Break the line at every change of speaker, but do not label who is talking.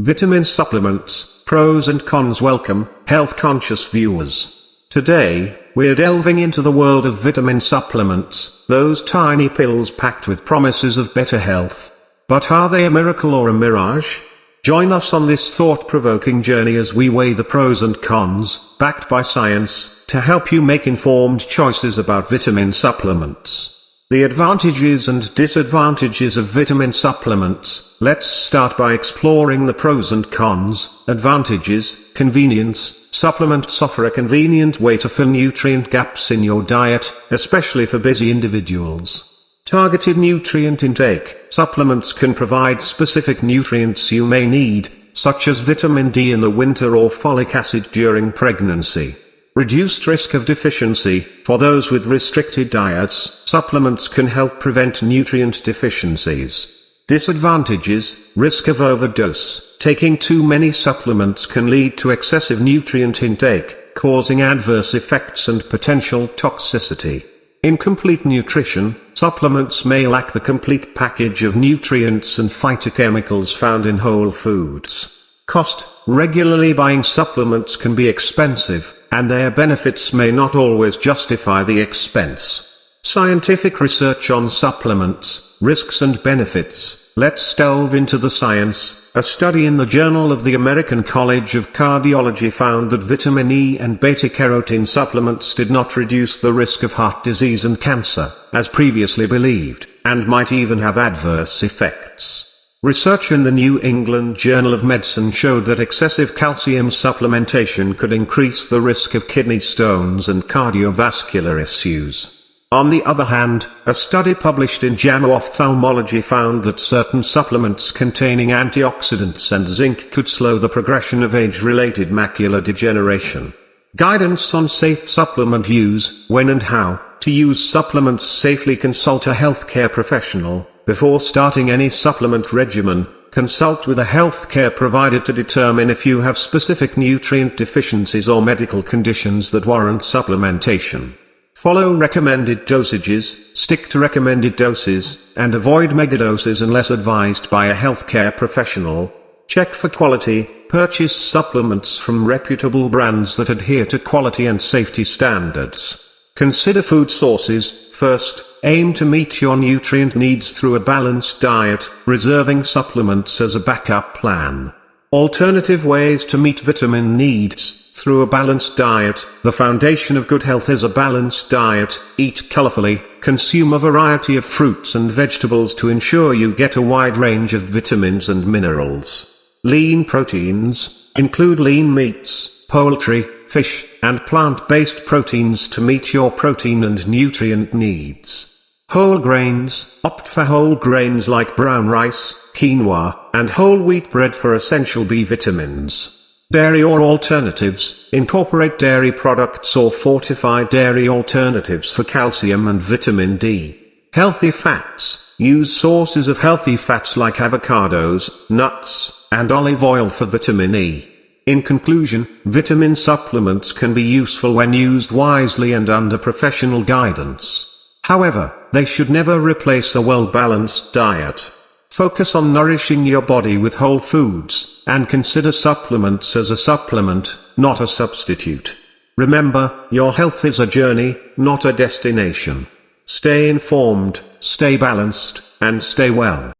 Vitamin supplements, pros and cons. Welcome, health-conscious viewers. Today, we're delving into the world of vitamin supplements, those tiny pills packed with promises of better health. But are they a miracle or a mirage? Join us on this thought-provoking journey as we weigh the pros and cons, backed by science, to help you make informed choices about vitamin supplements. The advantages and disadvantages of vitamin supplements. Let's start by exploring the pros and cons. Advantages: convenience. Supplements offer a convenient way to fill nutrient gaps in your diet, especially for busy individuals. Targeted nutrient intake. Supplements can provide specific nutrients you may need, such as vitamin D in the winter or folic acid during pregnancy. Reduced risk of deficiency. For those with restricted diets, supplements can help prevent nutrient deficiencies. Disadvantages: risk of overdose. Taking too many supplements can lead to excessive nutrient intake, causing adverse effects and potential toxicity. Incomplete nutrition. Supplements may lack the complete package of nutrients and phytochemicals found in whole foods. Cost: regularly buying supplements can be expensive, and their benefits may not always justify the expense. Scientific research on supplements, risks and benefits. Let's delve into the science. A study in the Journal of the American College of Cardiology found that vitamin E and beta-carotene supplements did not reduce the risk of heart disease and cancer, as previously believed, and might even have adverse effects. Research in the New England Journal of Medicine showed that excessive calcium supplementation could increase the risk of kidney stones and cardiovascular issues. On the other hand, a study published in JAMA Ophthalmology found that certain supplements containing antioxidants and zinc could slow the progression of age-related macular degeneration. Guidance on safe supplement use. When and how to use supplements safely. Consult a healthcare professional. Before starting any supplement regimen, consult with a healthcare provider to determine if you have specific nutrient deficiencies or medical conditions that warrant supplementation. Follow recommended dosages, stick to recommended doses, and avoid megadoses unless advised by a healthcare professional. Check for quality. Purchase supplements from reputable brands that adhere to quality and safety standards. Consider food sources. First, aim to meet your nutrient needs through a balanced diet, reserving supplements as a backup plan. Alternative ways to meet vitamin needs. Through a balanced diet. The foundation of good health is a balanced diet. Eat colorfully, consume a variety of fruits and vegetables to ensure you get a wide range of vitamins and minerals. Lean proteins. Include lean meats, poultry, fish, and plant-based proteins to meet your protein and nutrient needs. Whole grains. Opt for whole grains like brown rice, quinoa, and whole wheat bread for essential B vitamins. Dairy or alternatives. Incorporate dairy products or fortified dairy alternatives for calcium and vitamin D. Healthy fats. Use sources of healthy fats like avocados, nuts, and olive oil for vitamin E. In conclusion, vitamin supplements can be useful when used wisely and under professional guidance. However, they should never replace a well-balanced diet. Focus on nourishing your body with whole foods, and consider supplements as a supplement, not a substitute. Remember, your health is a journey, not a destination. Stay informed, stay balanced, and stay well.